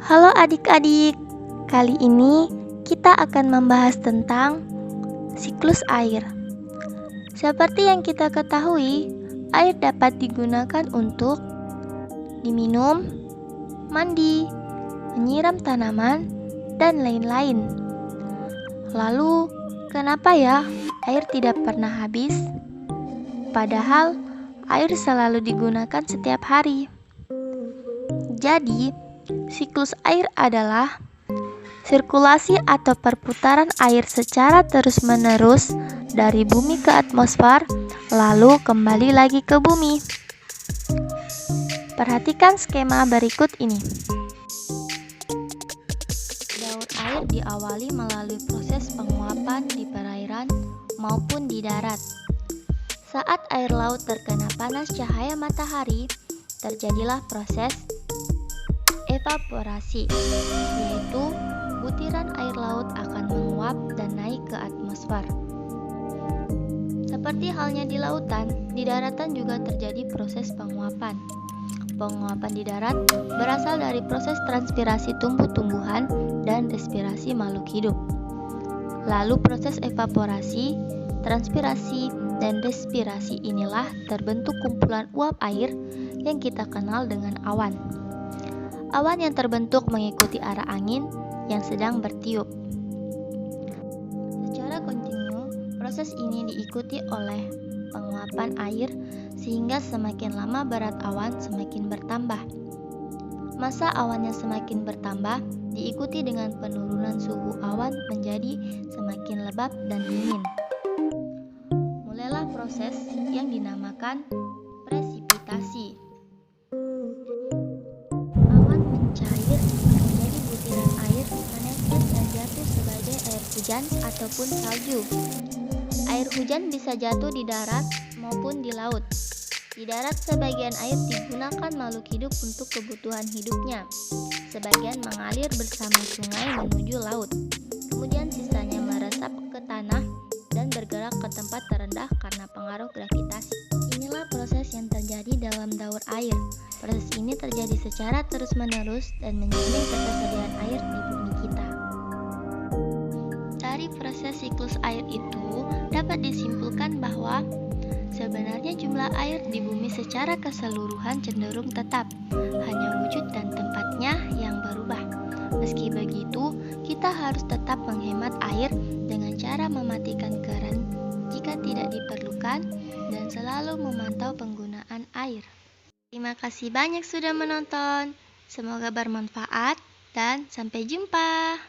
Halo adik-adik, kali ini kita akan membahas tentang siklus air. Seperti yang kita ketahui, air dapat digunakan untuk diminum, mandi, menyiram tanaman, dan lain-lain. Lalu, kenapa ya air tidak pernah habis? Padahal air selalu digunakan setiap hari. Jadi, siklus air adalah sirkulasi atau perputaran air secara terus-menerus dari bumi ke atmosfer, lalu kembali lagi ke bumi. Perhatikan skema berikut ini. Daur air diawali melalui proses penguapan di perairan maupun di darat. Saat air laut terkena panas cahaya matahari, terjadilah proses evaporasi, yaitu butiran air laut akan menguap dan naik ke atmosfer. Seperti halnya di lautan, di daratan juga terjadi proses penguapan. Penguapan di darat berasal dari proses transpirasi tumbuh-tumbuhan dan respirasi makhluk hidup. Lalu proses evaporasi, transpirasi, dan respirasi inilah terbentuk kumpulan uap air yang kita kenal dengan awan. Awan yang terbentuk mengikuti arah angin yang sedang bertiup. Secara kontinu, proses ini diikuti oleh penguapan air sehingga semakin lama berat awan semakin bertambah. Massa awan yang semakin bertambah diikuti dengan penurunan suhu awan menjadi semakin lebat dan dingin. Mulailah proses yang dinamakan presipitasi. Awan mencair menjadi butiran air menetes dan jatuh sebagai air hujan ataupun salju. Air hujan bisa jatuh di darat maupun di laut. Di darat, sebagian air digunakan makhluk hidup untuk kebutuhan hidupnya. Sebagian mengalir bersama sungai menuju laut. Kemudian sisanya meresap ke tanah dan bergerak ke tempat terendah karena pengaruh gravitasi. Inilah proses yang terjadi dalam daur air. Proses ini terjadi secara terus-menerus dan menjamin ketersediaan air di bumi kita. Dari proses siklus air itu dapat disimpulkan bahwa sebenarnya jumlah air di bumi secara keseluruhan cenderung tetap, hanya wujud dan tempatnya yang berubah. Meski begitu, kita harus tetap menghemat air dengan cara mematikan keran jika tidak diperlukan dan selalu memantau penggunaan air. Terima kasih banyak sudah menonton. Semoga bermanfaat dan sampai jumpa.